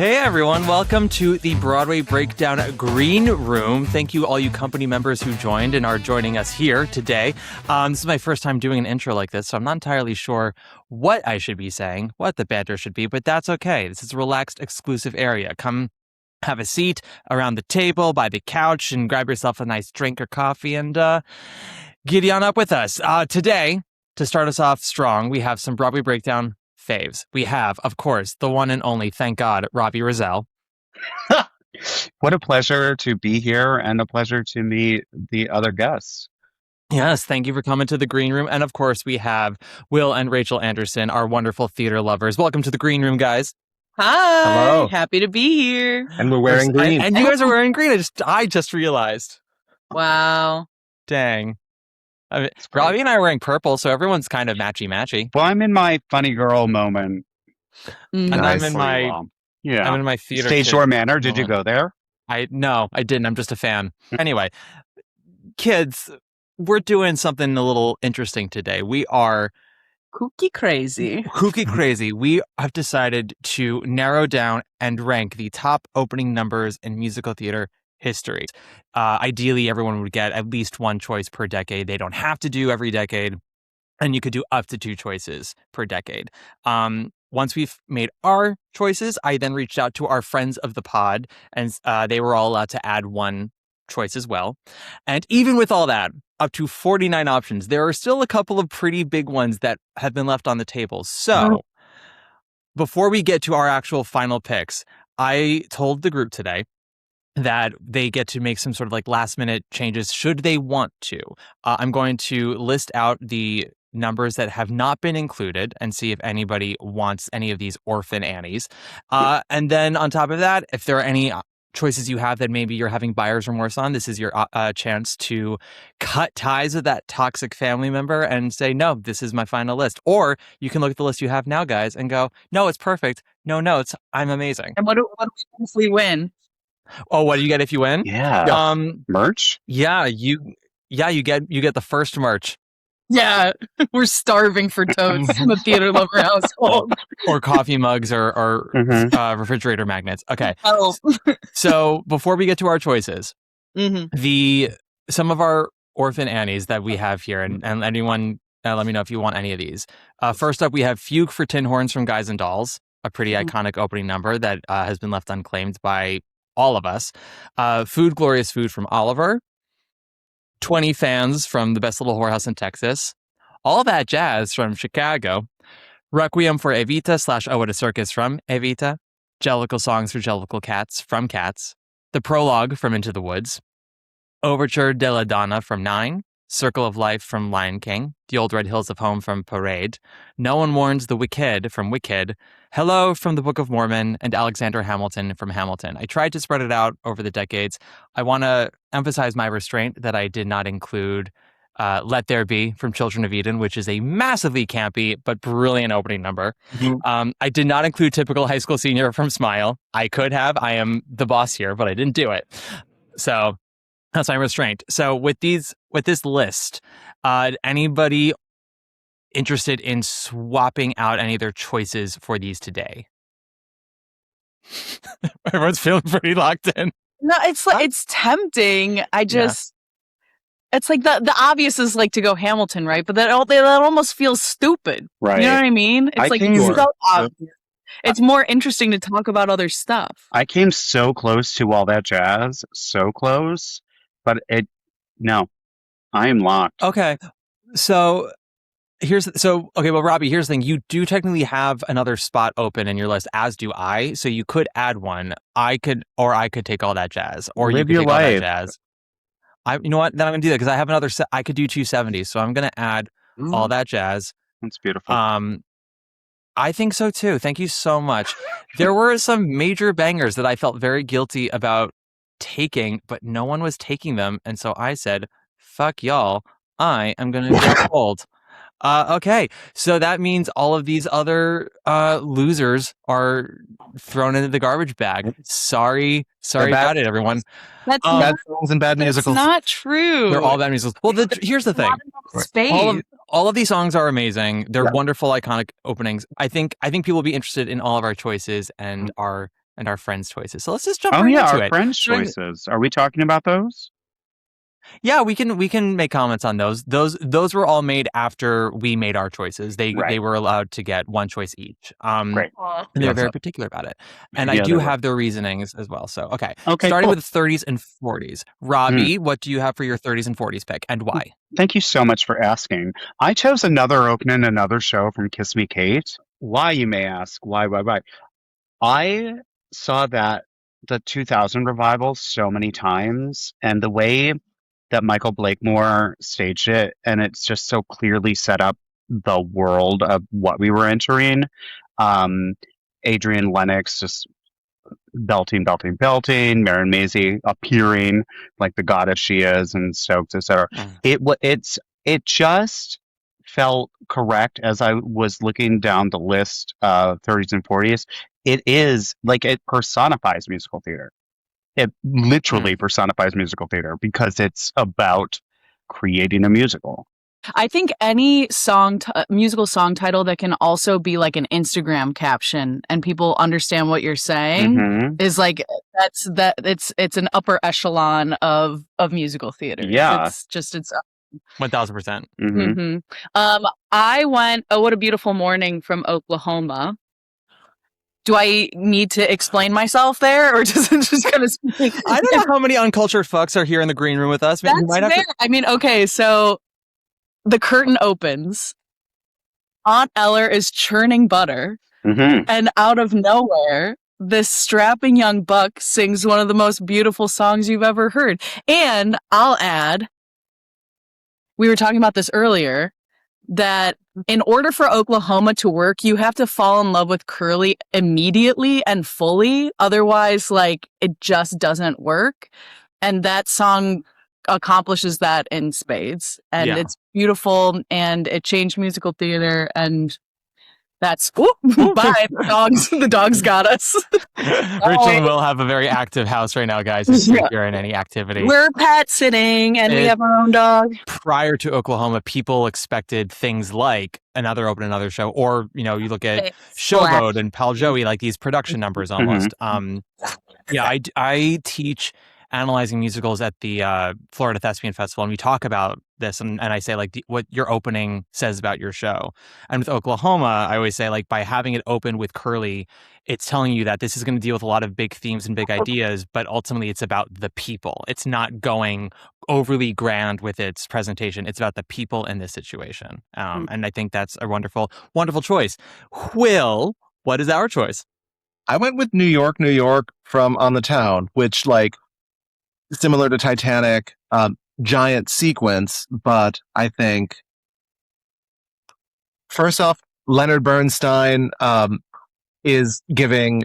Hey everyone, welcome to the Broadway Breakdown Green Room. Thank you all you company members who joined and are joining us here today. This is my first time doing an intro like this, so I'm not entirely sure what I should be saying, what the banter should be, but that's okay. This is a relaxed, exclusive area. Come have a seat around the table, by the couch, and grab yourself a nice drink or coffee and giddy on up with us. Today, to start us off strong, we have some Broadway Breakdown faves. We have, of course, the one and only, thank God, Robbie Rozelle. What a pleasure to be here and a pleasure to meet the other guests. Yes, thank you for coming to the Green Room. And of course, we have Will and Rachel Anderson, our wonderful theater lovers. Welcome to the Green Room, guys. Hi. Hello. Happy to be here. And we're wearing green. And you guys are wearing green. I just realized. Wow. Dang. I mean, Robbie and I are wearing purple, so everyone's kind of matchy-matchy. Well, I'm in my funny girl moment. And I'm in my I'm in my theater Stage Door Manor. Did you go there? No, I didn't. I'm just a fan. Anyway, kids, we're doing something a little interesting today. We are Kooky crazy. We have decided to narrow down and rank the top opening numbers in musical theater history. Ideally, everyone would get at least one choice per decade. They don't have to do every decade, and you could do up to 2 choices per decade. Once we've made our choices, I then reached out to our friends of the pod, and they were all allowed to add one choice as well. And even with all that, up to 49 options, there are still a couple of pretty big ones that have been left on the table. So before we get to our actual final picks, I told the group today that they get to make some sort of like last minute changes should they want to. I'm going to list out the numbers that have not been included and see if anybody wants any of these orphan Annies. And then on top of that, if there are any choices you have that maybe you're having buyer's remorse on, this is your chance to cut ties with that toxic family member and say, no, this is my final list. Or you can look at the list you have now, guys, and go, no, it's perfect. No notes. I'm amazing. And what if we win? Oh, what do you get if you win? Yeah. Merch? Yeah, you get the first merch. Yeah, we're starving for totes in the theater lover household. Or coffee mugs or refrigerator magnets. Okay. Oh. So before we get to our choices, some of our orphan Annies that we have here, and anyone, let me know if you want any of these. First up, we have Fugue for Tin Horns from Guys and Dolls, a pretty iconic opening number that has been left unclaimed by all of us. Food, Glorious Food from Oliver. 20 Fans from The Best Little Whorehouse in Texas. All That Jazz from Chicago. Requiem for Evita / Oh What a Circus from Evita. Jellicle Songs for Jellicle Cats from Cats. The Prologue from Into the Woods. Overture de la Donna from Nine. Circle of Life from Lion King. The Old Red Hills of Home from Parade. No One Warns the Wicked from Wicked. Hello from the Book of Mormon, and Alexander Hamilton from Hamilton. I tried to spread it out over the decades. I want to emphasize my restraint that I did not include Let There Be from Children of Eden, which is a massively campy but brilliant opening number. I did not include Typical High School Senior from Smile. I could have. I am the boss here, but I didn't do it. So that's my restraint. So with this list, anybody interested in swapping out any of their choices for these today? Everyone's feeling pretty locked in. No, it's like it's tempting. It's like the obvious is like to go Hamilton, right? But that almost feels stupid. Right. You know what I mean? It's so obvious. It's more interesting to talk about other stuff. I came so close to All That Jazz, so close, but no, I am locked. Okay. So well, Robbie, here's the thing. You do technically have another spot open in your list, as do I. So you could add one. I could take All That Jazz, or Live you could your take All That life. Jazz. You know what? Then I'm gonna do that because I have another set. I could do 270s, so I'm gonna add All That Jazz. That's beautiful. I think so too. Thank you so much. There were some major bangers that I felt very guilty about taking, but no one was taking them, and so I said, "Fuck y'all! I am gonna get cold." Okay, so that means all of these other losers are thrown into the garbage bag. Sorry about it, everyone. That's bad songs and bad musicals. not true. They're all bad musicals. Well, here's the thing. Space. All of these songs are amazing. They're wonderful, iconic openings. I think people will be interested in all of our choices and our and our friends' choices. So let's just jump Oh right yeah, into our it. friends' Should I- choices. Are we talking about those? Yeah, we can make comments on those. Those were all made after we made our choices. They Right. were allowed to get one choice each. Great. Aw. And they were Yes, very sir. particular about it. And I Yeah, do they were. have their reasonings as well. So okay. Okay, Starting cool. with 30s and 40s. Robbie, what do you have for your 30s and 40s pick and why? Thank you so much for asking. I chose another opening, another show from Kiss Me Kate. Why, you may ask? Why? I saw the 2000 revival so many times, and the way that Michael Blakemore staged it, and it's just so clearly set up the world of what we were entering. Adrienne Lennox just belting, Maren Maisie appearing like the goddess she is, and Stokes, etc. It just felt correct as I was looking down the list of 30s and 40s. It is like it personifies musical theater. It literally personifies musical theater because it's about creating a musical. I think any musical song title that can also be like an Instagram caption and people understand what you're saying Mhm. is like it's an upper echelon of musical theater. Yeah. It's 1000%. Mhm. I went "Oh What a Beautiful Morning" from Oklahoma. Do I need to explain myself there, or just kind of speak? I don't know how many uncultured fucks are here in the green room with us. That's fair. I mean, okay, so the curtain opens. Aunt Eller is churning butter, Mhm. and out of nowhere, this strapping young buck sings one of the most beautiful songs you've ever heard. And I'll add, we were talking about this earlier, that in order for Oklahoma to work, you have to fall in love with Curly immediately and fully. Otherwise, like, it just doesn't work. And that song accomplishes that in spades. And Yeah. it's beautiful, and it changed musical theater, and that's bye. The dogs got us. Richard will have a very active house right now, guys. If you're hearing any activity. We're pet sitting, and we have our own dog. Prior to Oklahoma, people expected things like another open, another show, or you look at Showboat and Pal Joey, like these production numbers almost. Yeah, I teach analyzing musicals at the Florida Thespian Festival, and we talk about this, and I say like what your opening says about your show. And with Oklahoma, I always say like by having it open with Curly, it's telling you that this is going to deal with a lot of big themes and big ideas, but ultimately it's about the people. It's not going overly grand with its presentation. It's about the people in this situation. And I think that's a wonderful, wonderful choice. Will, what is our choice? I went with New York from On the Town, which, like, similar to Titanic, giant sequence, but I think first off, Leonard Bernstein is giving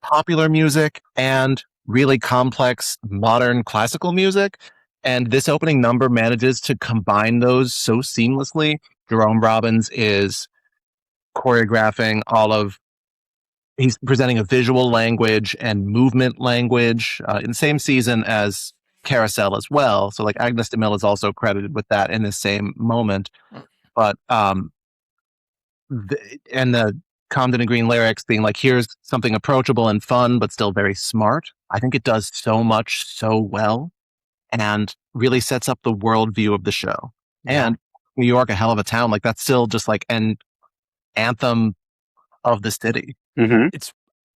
popular music and really complex modern classical music, and this opening number manages to combine those so seamlessly. Jerome Robbins is choreographing he's presenting a visual language and movement language in the same season as Carousel as well. So like Agnes de Mille is also credited with that in the same moment. But the Comden and Green lyrics being like, here's something approachable and fun, but still very smart. I think it does so much so well and really sets up the worldview of the show. Yeah. And New York, a hell of a town. Like that's still just like an anthem of the city. Mm-hmm. It's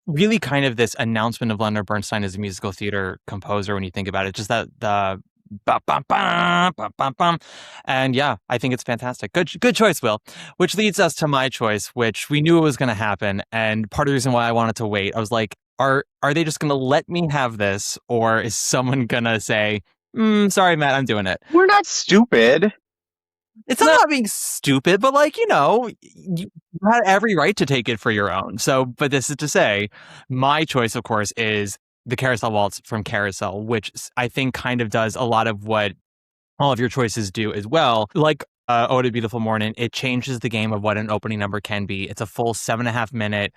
really kind of this announcement of Leonard Bernstein as a musical theater composer when you think about it. Just that the bum, bum, bum, bum, bum, bum. And yeah, I think it's fantastic. Good choice, Will. Which leads us to my choice, which we knew it was going to happen. And part of the reason why I wanted to wait, I was like, are they just going to let me have this, or is someone going to say, sorry, Matt, I'm doing it? We're not stupid. It's not about being stupid, but like, you had every right to take it for your own. So, but this is to say, my choice, of course, is the Carousel Waltz from Carousel, which I think kind of does a lot of what all of your choices do as well. Like Oh, What a Beautiful Morning, it changes the game of what an opening number can be. It's a full 7.5 minute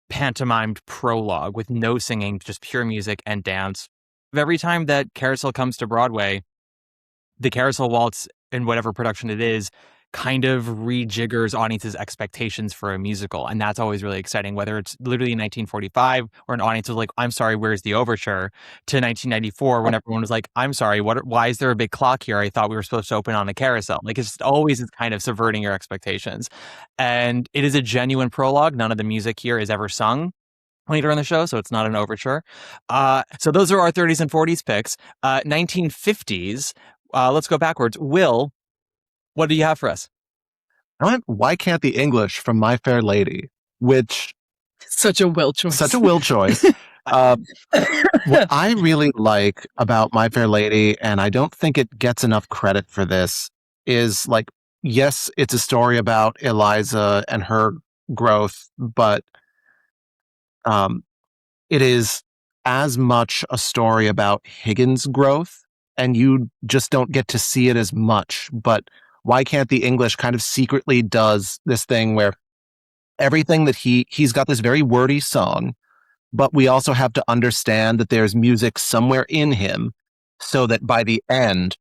pantomimed prologue with no singing, just pure music and dance. Every time that Carousel comes to Broadway, the Carousel Waltz, in whatever production it is, kind of rejiggers audiences' expectations for a musical. And that's always really exciting, whether it's literally in 1945 or an audience was like, I'm sorry, where's the overture? To 1994 when everyone was like, I'm sorry, why is there a big clock here? I thought we were supposed to open on a carousel. Like it's always kind of subverting your expectations. And it is a genuine prologue. None of the music here is ever sung later in the show, so it's not an overture. So those are our 30s and 40s picks. 1950s, let's go backwards. Will, what do you have for us? I went Why Can't the English from My Fair Lady, which... Such a Will choice. Such a Will choice. What I really like about My Fair Lady, and I don't think it gets enough credit for this, is like, yes, it's a story about Eliza and her growth, but it is as much a story about Higgins' growth, and you just don't get to see it as much. But Why Can't the English kind of secretly does this thing where everything that he's got this very wordy song, but we also have to understand that there's music somewhere in him so that by the end,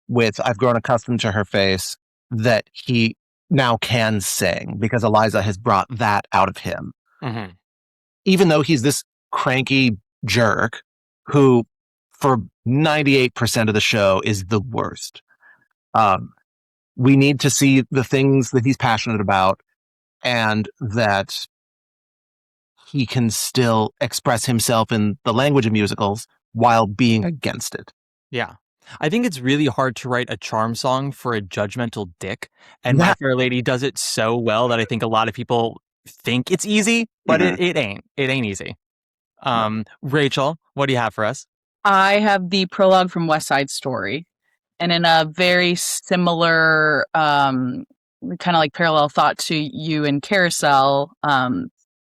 with I've grown accustomed to her face, that he now can sing because Eliza has brought that out of him. Mm-hmm. Even though he's this cranky jerk who for 98% of the show is the worst. We need to see the things that he's passionate about and that he can still express himself in the language of musicals while being against it. Yeah. I think it's really hard to write a charm song for a judgmental dick. And My Fair Lady does it so well that I think a lot of people think it's easy, but it ain't. It ain't easy. Rachel, what do you have for us? I have the prologue from West Side Story. And in a very similar, kind of like parallel thought to you in Carousel,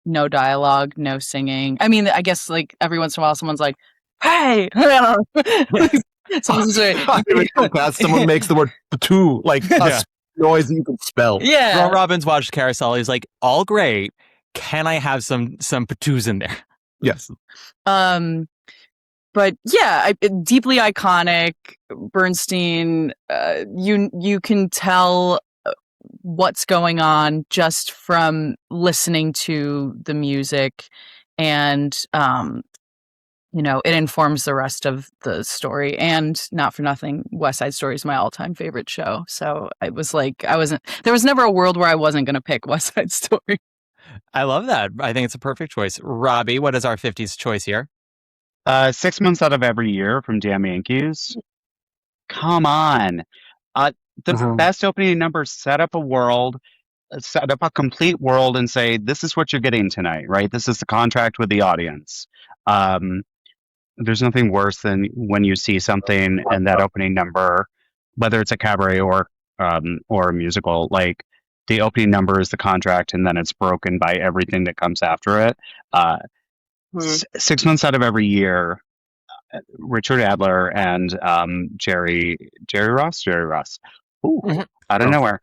no dialogue, no singing. I mean, I guess like every once in a while someone's like, hey! Someone makes the word two, like a noise that you can spell. Yeah. Ron Robbins watched Carousel. He's like, all great. Can I have some patooz in there? Yes. But yeah, deeply iconic. Bernstein, you can tell what's going on just from listening to the music, and it informs the rest of the story. And not for nothing, West Side Story is my all-time favorite show. So it was like there was never a world where I wasn't going to pick West Side Story. I love that. I think it's a perfect choice. Robbie, what is our 50s choice here? 6 months out of every year from Damn Yankees. Come on. The best opening number set up a complete world and say, this is what you're getting tonight, right? This is the contract with the audience. There's nothing worse than when you see something in that opening number, whether it's a cabaret or a musical, like the opening number is the contract and then it's broken by everything that comes after it. 6 months out of every year, Richard Adler and Jerry Ross. Ooh, out of nowhere.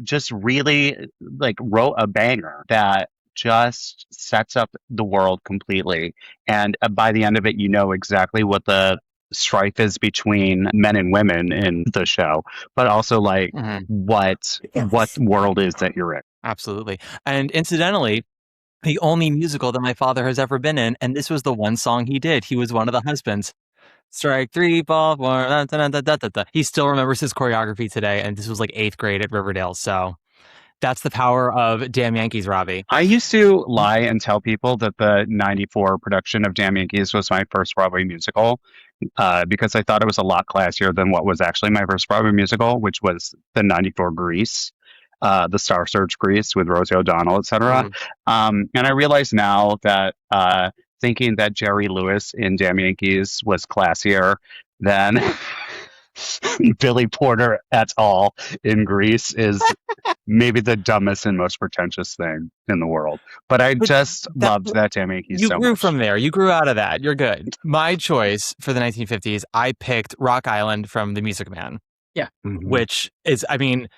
Just really like wrote a banger that just sets up the world completely. And by the end of it, you know exactly what the strife is between men and women in the show, but also like what world is that you're in. Absolutely. And incidentally, the only musical that my father has ever been in, and this was the one song he did. He was one of the husbands. Strike 3, ball 4, da, da, da, da, da, da. He still remembers his choreography today, and this was like 8th grade at Riverdale. So that's the power of Damn Yankees, Robbie. I used to lie and tell people that the 94 production of Damn Yankees was my first Broadway musical because I thought it was a lot classier than what was actually my first Broadway musical, which was the 94 Grease. The Star Search Grease with Rosie O'Donnell, etc. And I realize now that thinking that Jerry Lewis in Damn Yankees was classier than Billy Porter et al. In Grease is maybe the dumbest and most pretentious thing in the world. But I just loved that Damn Yankees so much. You grew from there. You grew out of that. You're good. My choice for the 1950s, I picked Rock Island from The Music Man. Yeah. Which is, I mean...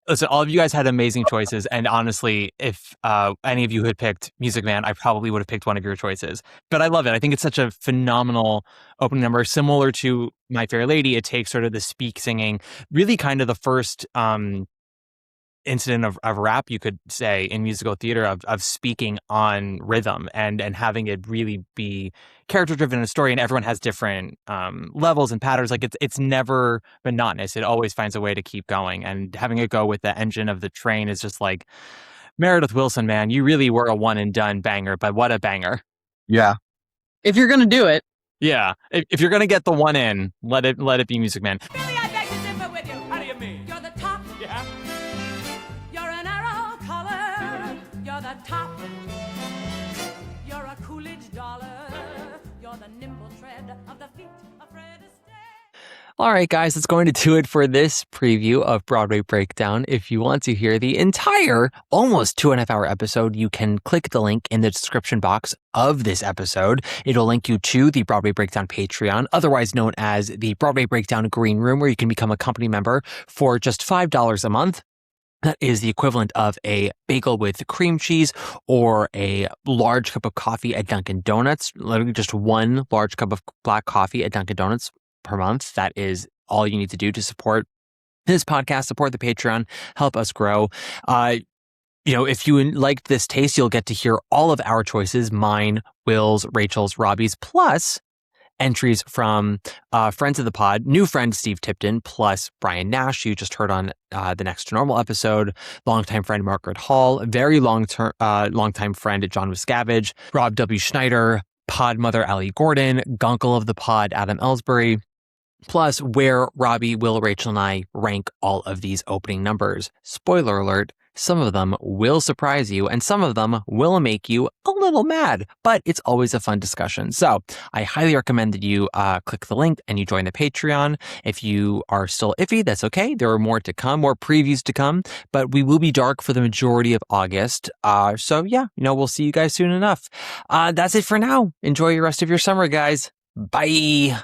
Listen, all of you guys had amazing choices, and honestly, if any of you had picked Music Man, I probably would have picked one of your choices. But I love it. I think it's such a phenomenal opening number, similar to My Fair Lady. It takes sort of the speak singing, really kind of the first incident of rap, you could say, in musical theater of speaking on rhythm and having it really be character driven in a story, and everyone has different levels and patterns. Like it's never monotonous. It always finds a way to keep going, and having it go with the engine of the train is just like, Meredith Willson, man, you really were a one and done banger, but what a banger. Yeah. If you're gonna do it. Yeah. If you're gonna get the one in, let it be Music Man. Billy, I beg to differ with you. How do you mean? You're the top. Yeah. You're an arrow color. You're the top. You're a Coolidge dollar. You're the nimble tread of the feet of Fred Astaire. All right, guys, that's going to do it for this preview of Broadway Breakdown. If you want to hear the entire, almost 2.5 hour episode, you can click the link in the description box of this episode. It'll link you to the Broadway Breakdown Patreon, otherwise known as the Broadway Breakdown Green Room, where you can become a company member for just $5 a month. That is the equivalent of a bagel with cream cheese or a large cup of coffee at Dunkin' Donuts. Literally just one large cup of black coffee at Dunkin' Donuts per month. That is all you need to do to support this podcast, support the Patreon, help us grow. If you liked this taste, you'll get to hear all of our choices, mine, Will's, Rachel's, Robbie's, plus entries from friends of the pod, new friend Steve Tipton, plus Brian Nash, you just heard on the Next to Normal episode, longtime friend Margaret Hall, very longtime friend John Miscavige, Rob W. Schneider, pod mother Allie Gordon, gunkle of the pod Adam Ellsbury, plus where Robbie, Will, Rachel, and I rank all of these opening numbers. Spoiler alert, some of them will surprise you, and some of them will make you a little mad, but it's always a fun discussion. So I highly recommend that you click the link and you join the Patreon. If you are still iffy, that's okay. There are more to come, more previews to come, but we will be dark for the majority of August. So yeah, we'll see you guys soon enough. That's it for now. Enjoy the rest of your summer, guys. Bye.